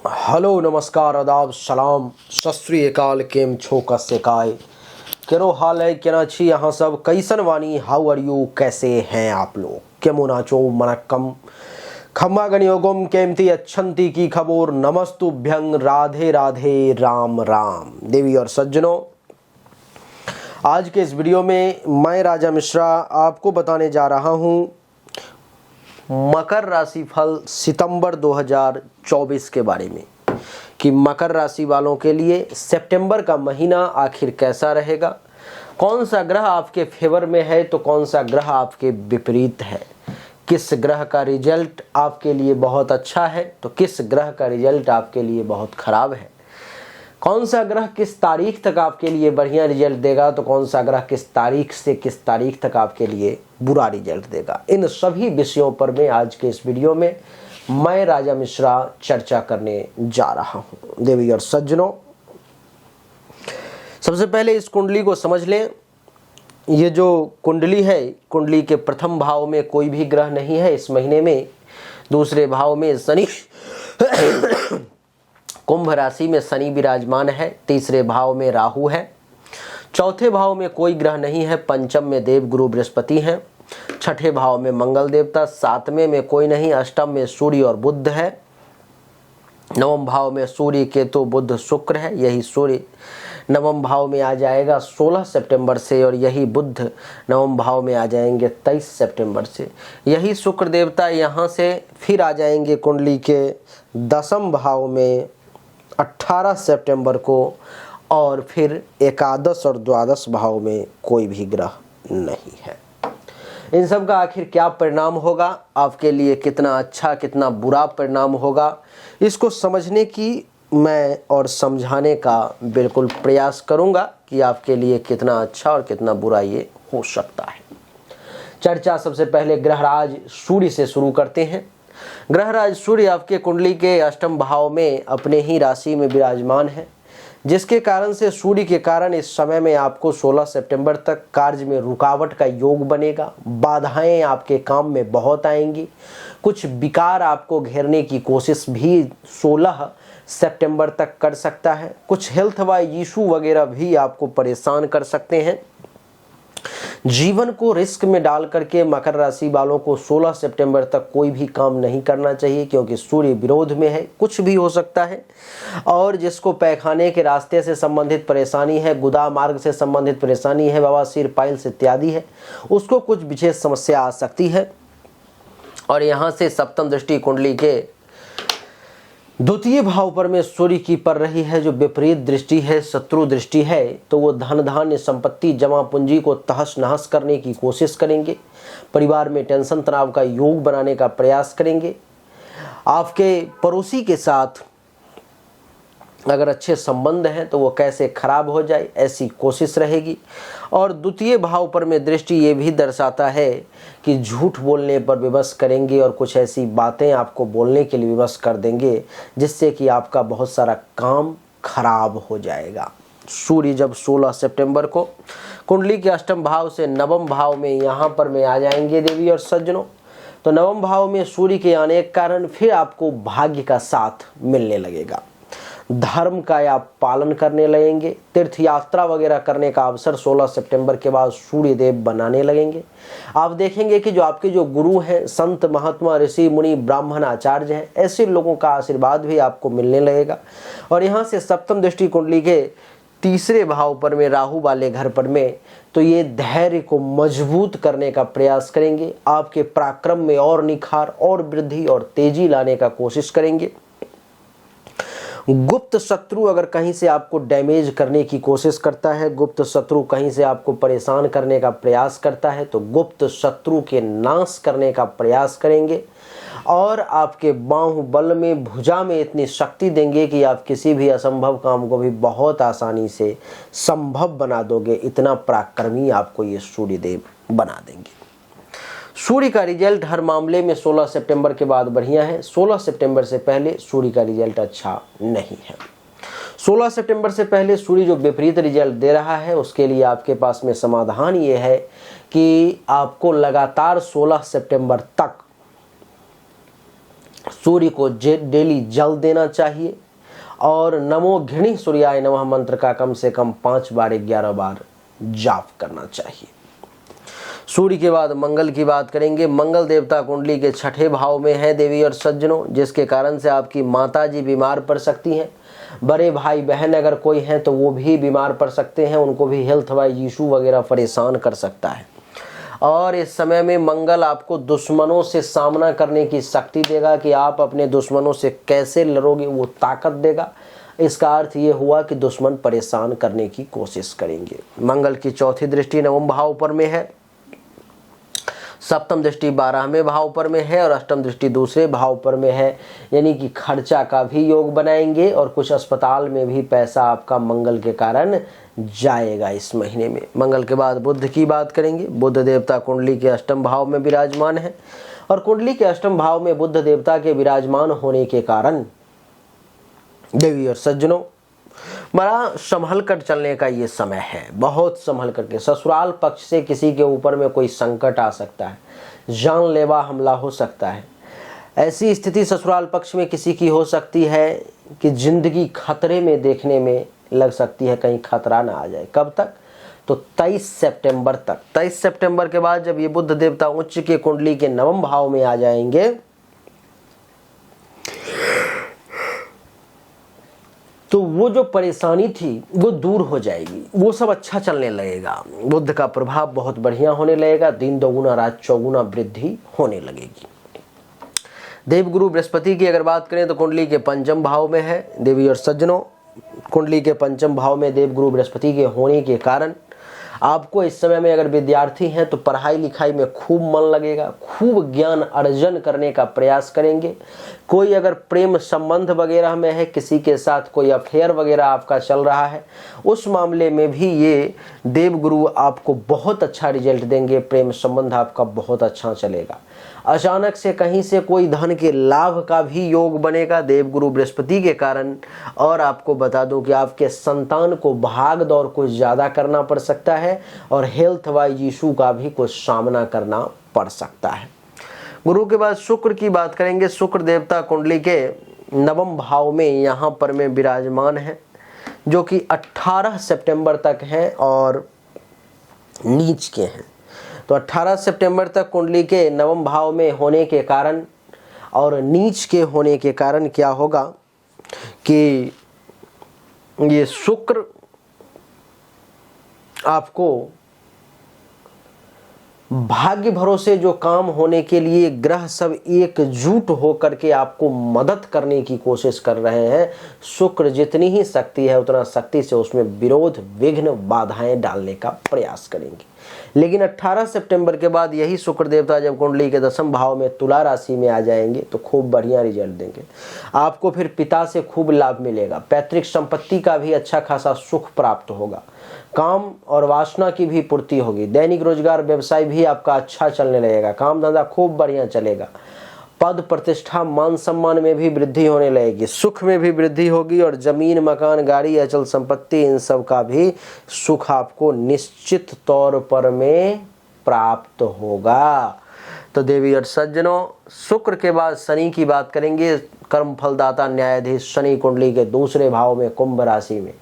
Hello नमस्कार आदाब सलाम सत श्री अकाल केम छो कसे काय केरो हाल है केना छी यहाँ सब कैसन वानी हाउ आर यू कैसे हैं आप लोग केमो नाचो मनक्कम खम्मा गणयोगम केमती अच्छंती की खबोर नमस्तुभ्यं राधे राधे राम राम देवी और सज्जनों। आज के इस वीडियो में मैं राजा मिश्रा आपको बताने जा रहा हूँ मकर राशि फल सितंबर 2024 के बारे में कि मकर राशि वालों के लिए सितंबर का महीना आखिर कैसा रहेगा, कौन सा ग्रह आपके फेवर में है तो कौन सा ग्रह आपके विपरीत है, किस ग्रह का रिजल्ट आपके लिए बहुत अच्छा है तो किस ग्रह का रिजल्ट आपके लिए बहुत खराब है, कौन सा ग्रह किस तारीख तक आपके लिए बढ़िया रिजल्ट देगा तो कौन सा ग्रह किस तारीख से किस तारीख तक आपके लिए बुरा रिजल्ट देगा। इन सभी विषयों पर मैं आज के इस वीडियो में मैं राजा मिश्रा चर्चा करने जा रहा हूं। देवी और सज्जनों, सबसे पहले इस कुंडली को समझ लें। ये जो कुंडली है, कुंडली के प्रथम भाव में कोई भी ग्रह नहीं है इस महीने में। दूसरे भाव में शनि कुंभ राशि में शनि विराजमान है। तीसरे भाव में राहु है। चौथे भाव में कोई ग्रह नहीं है। पंचम में देव गुरु बृहस्पति हैं। छठे भाव में मंगल देवता। सातवें में कोई नहीं। अष्टम में सूर्य और बुध है। नवम भाव में सूर्य केतु बुध शुक्र है। यही सूर्य नवम भाव में आ जाएगा 16 सितंबर से और यही बुध नवम भाव में आ जाएंगे 23 सितंबर से। यही शुक्र देवता यहाँ से फिर आ जाएंगे कुंडली के 10वें भाव में 18 सितंबर को और फिर एकादश और द्वादश भाव में कोई भी ग्रह नहीं है। इन सब का आखिर क्या परिणाम होगा, आपके लिए कितना अच्छा कितना बुरा परिणाम होगा, इसको समझने की मैं और समझाने का बिल्कुल प्रयास करूंगा कि आपके लिए कितना अच्छा और कितना बुरा ये हो सकता है। चर्चा सबसे पहले ग्रहराज सूर्य से शुरू करते हैं। ग्रहराज सूर्य आपके कुंडली के अष्टम भाव में अपने ही राशि में विराजमान है, जिसके कारण से सूर्य के कारण इस समय में आपको 16 सितंबर तक कार्य में रुकावट का योग बनेगा। बाधाएं आपके काम में बहुत आएंगी। कुछ विकार आपको घेरने की कोशिश भी 16 सितंबर तक कर सकता है। कुछ हेल्थ वाइज इशू वगैरह भी आपको परेशान कर सकते हैं। जीवन को रिस्क में डाल करके मकर राशि वालों को 16 सितंबर तक कोई भी काम नहीं करना चाहिए, क्योंकि सूर्य विरोध में है, कुछ भी हो सकता है। और जिसको पैखाने के रास्ते से संबंधित परेशानी है, गुदा मार्ग से संबंधित परेशानी है, बवासीर पाइल्स इत्यादि है, उसको कुछ विशेष समस्या आ सकती है। और यहाँ से सप्तम दृष्टि कुंडली के द्वितीय भाव पर में सूर्य की पड़ रही है, जो विपरीत दृष्टि है, शत्रु दृष्टि है। तो वो धन धान्य संपत्ति जमा पूंजी को तहस नहस करने की कोशिश करेंगे। परिवार में टेंशन तनाव का योग बनाने का प्रयास करेंगे। आपके पड़ोसी के साथ अगर अच्छे संबंध हैं तो वो कैसे खराब हो जाए ऐसी कोशिश रहेगी। और द्वितीय भाव पर में दृष्टि ये भी दर्शाता है कि झूठ बोलने पर विवश करेंगे और कुछ ऐसी बातें आपको बोलने के लिए विवश कर देंगे जिससे कि आपका बहुत सारा काम खराब हो जाएगा। सूर्य जब 16 सितंबर को कुंडली के अष्टम भाव से नवम भाव में यहाँ पर में आ जाएंगे देवी और सज्जनों, तो नवम भाव में सूर्य के आने के कारण फिर आपको भाग्य का साथ मिलने लगेगा। धर्म का आप पालन करने लगेंगे। तीर्थ यात्रा वगैरह करने का अवसर 16 सितंबर के बाद सूर्य देव बनाने लगेंगे। आप देखेंगे कि जो आपके जो गुरु हैं, संत महात्मा ऋषि मुनि ब्राह्मण आचार्य हैं, ऐसे लोगों का आशीर्वाद भी आपको मिलने लगेगा। और यहाँ से सप्तम दृष्टि कुंडली के तीसरे भाव पर में राहु वाले घर पर में, तो ये धैर्य को मजबूत करने का प्रयास करेंगे। आपके पराक्रम में और निखार और वृद्धि और तेजी लाने का कोशिश करेंगे। गुप्त शत्रु अगर कहीं से आपको डैमेज करने की कोशिश करता है, गुप्त शत्रु कहीं से आपको परेशान करने का प्रयास करता है, तो गुप्त शत्रु के नाश करने का प्रयास करेंगे। और आपके बाहुबल में भुजा में इतनी शक्ति देंगे कि आप किसी भी असंभव काम को भी बहुत आसानी से संभव बना दोगे। इतना पराक्रमी आपको ये सूर्यदेव बना देंगे। सूर्य का रिजल्ट हर मामले में 16 सितंबर के बाद बढ़िया है। 16 सितंबर से पहले सूर्य का रिजल्ट अच्छा नहीं है। 16 सितंबर से पहले सूर्य जो विपरीत रिजल्ट दे रहा है, उसके लिए आपके पास में समाधान ये है कि आपको लगातार 16 सितंबर तक सूर्य को डेली जल देना चाहिए और नमो घृणी सूर्याय नमः मंत्र का कम से कम 5 बार 11 बार जाप करना चाहिए। सूर्य के बाद मंगल की बात करेंगे। मंगल देवता कुंडली के 6ठे भाव में है देवी और सज्जनों, जिसके कारण से आपकी माता जी बीमार पड़ सकती हैं। बड़े भाई बहन अगर कोई हैं तो वो भी बीमार पड़ सकते हैं, उनको भी हेल्थ वाइज इशू वगैरह परेशान कर सकता है। और इस समय में मंगल आपको दुश्मनों से सामना करने की शक्ति देगा कि आप अपने दुश्मनों से कैसे लड़ोगे, वो ताकत देगा। इसका अर्थ ये हुआ कि दुश्मन परेशान करने की कोशिश करेंगे। मंगल की चौथी दृष्टि नवम भाव पर में है, सप्तम दृष्टि 12वें भाव पर में है और अष्टम दृष्टि दूसरे भाव पर में है, यानी कि खर्चा का भी योग बनाएंगे और कुछ अस्पताल में भी पैसा आपका मंगल के कारण जाएगा इस महीने में। मंगल के बाद बुध की बात करेंगे। बुध देवता कुंडली के अष्टम भाव में विराजमान है और कुंडली के अष्टम भाव में बुध देवता के विराजमान होने के कारण देवी और सज्जनों बड़ा संभल कर चलने का ये समय है, बहुत संभल करके। ससुराल पक्ष से किसी के ऊपर में कोई संकट आ सकता है, जानलेवा हमला हो सकता है। ऐसी स्थिति ससुराल पक्ष में किसी की हो सकती है कि जिंदगी खतरे में देखने में लग सकती है, कहीं खतरा ना आ जाए। कब तक? तो 23 सितंबर तक। 23 सितंबर के बाद जब ये बुध देवता उच्च के कुंडली के नवम भाव में आ जाएंगे तो वो जो परेशानी थी वो दूर हो जाएगी, वो सब अच्छा चलने लगेगा। बुध का प्रभाव बहुत बढ़िया होने लगेगा, दिन दोगुना रात चौगुना वृद्धि होने लगेगी। देवगुरु बृहस्पति की अगर बात करें तो कुंडली के पंचम भाव में है देवी और सज्जनों। कुंडली के पंचम भाव में देवगुरु बृहस्पति के होने के कारण आपको इस समय में अगर विद्यार्थी हैं तो पढ़ाई लिखाई में खूब मन लगेगा, खूब ज्ञान अर्जन करने का प्रयास करेंगे। कोई अगर प्रेम संबंध वगैरह में है, किसी के साथ कोई अफेयर वगैरह आपका चल रहा है, उस मामले में भी ये देवगुरु आपको बहुत अच्छा रिजल्ट देंगे। प्रेम संबंध आपका बहुत अच्छा चलेगा। अचानक से कहीं से कोई धन के लाभ का भी योग बनेगा देवगुरु बृहस्पति के कारण। और आपको बता दूं कि आपके संतान को भाग दौड़ कुछ ज़्यादा करना पड़ सकता है और हेल्थ वाइज इशू का भी कुछ सामना करना पड़ सकता है। गुरु के बाद शुक्र की बात करेंगे। शुक्र देवता कुंडली के नवम भाव में यहाँ पर में विराजमान है, जो कि 18 सितंबर तक हैं और नीच के हैं। तो 18 सितंबर तक कुंडली के नवम भाव में होने के कारण और नीच के होने के कारण क्या होगा कि ये शुक्र आपको भाग्य भरोसे जो काम होने के लिए ग्रह सब एकजुट होकर के आपको मदद करने की कोशिश कर रहे हैं। शुक्र जितनी ही शक्ति है उतना शक्ति से उसमें विरोध विघ्न बाधाएं डालने का प्रयास करेंगे। लेकिन 18 सितंबर के बाद यही शुक्र देवता जब कुंडली के 10वें भाव में तुला राशि में आ जाएंगे तो खूब बढ़िया रिजल्ट देंगे। आपको फिर पिता से खूब लाभ मिलेगा, पैतृक संपत्ति का भी अच्छा खासा सुख प्राप्त होगा, काम और वासना की भी पूर्ति होगी, दैनिक रोजगार व्यवसाय भी आपका अच्छा चलने लगेगा, काम धंधा खूब बढ़िया चलेगा, पद प्रतिष्ठा मान सम्मान में भी वृद्धि होने लगेगी, सुख में भी वृद्धि होगी और जमीन मकान गाड़ी अचल संपत्ति इन सब का भी सुख आपको निश्चित तौर पर में प्राप्त होगा। तो देवी और सज्जनों, शुक्र के बाद शनि की बात करेंगे। कर्म फलदाता न्यायाधीश शनि कुंडली के दूसरे भाव में कुंभ राशि में।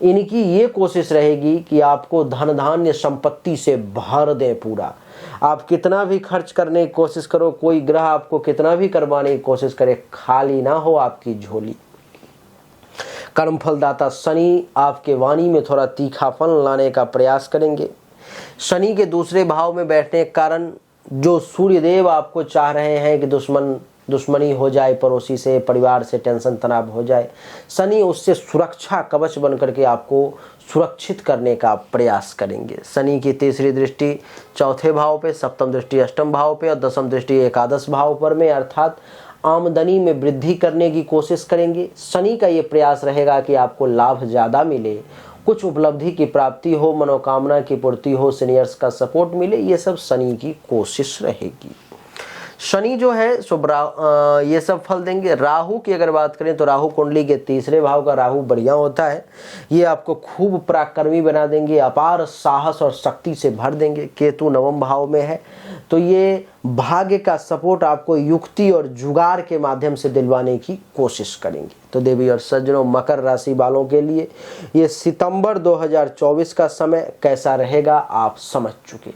इनकी ये कोशिश रहेगी कि आपको धन धान्य संपत्ति से भर दें पूरा। आप कितना भी खर्च करने की कोशिश करो, कोई ग्रह आपको कितना भी करवाने की कोशिश करे, खाली ना हो आपकी झोली। कर्म फलदाता शनि आपके वाणी में थोड़ा तीखापन लाने का प्रयास करेंगे। शनि के दूसरे भाव में बैठने के कारण जो सूर्यदेव आपको चाह रहे हैं कि दुश्मनी हो जाए, पड़ोसी से, परिवार से टेंशन तनाव हो जाए, शनि उससे सुरक्षा कवच बन करके आपको सुरक्षित करने का प्रयास करेंगे। शनि की तीसरी दृष्टि चौथे भाव पे, सप्तम दृष्टि अष्टम भाव पे और दसम दृष्टि एकादश भाव पर में, अर्थात आमदनी में वृद्धि करने की कोशिश करेंगे। शनि का ये प्रयास रहेगा कि आपको लाभ ज़्यादा मिले, कुछ उपलब्धि की प्राप्ति हो, मनोकामना की पूर्ति हो, सीनियर्स का सपोर्ट मिले, ये सब शनि की कोशिश रहेगी। शनि जो है सो ये सब फल देंगे। राहु की अगर बात करें तो राहु कुंडली के तीसरे भाव का राहु बढ़िया होता है, ये आपको खूब पराक्रमी बना देंगे, अपार साहस और शक्ति से भर देंगे। केतु नवम भाव में है तो ये भाग्य का सपोर्ट आपको युक्ति और जुगाड़ के माध्यम से दिलवाने की कोशिश करेंगे। तो देवी और सज्जनों, मकर राशि वालों के लिए ये सितंबर 2024 का समय कैसा रहेगा आप समझ चुके।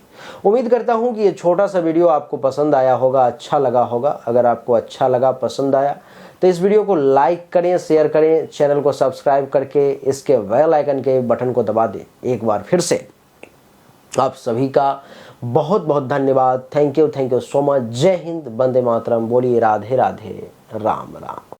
उम्मीद करता हूं कि ये छोटा सा वीडियो आपको पसंद आया होगा, अच्छा लगा होगा। अगर आपको अच्छा लगा, पसंद आया, तो इस वीडियो को लाइक करें, शेयर करें, चैनल को सब्सक्राइब करके इसके बेल आइकन के बटन को दबा दें। एक बार फिर से आप सभी का बहुत बहुत धन्यवाद। Thank you so much. जय हिंद, वंदे मातरम। बोलिए राधे राधे, राम राम।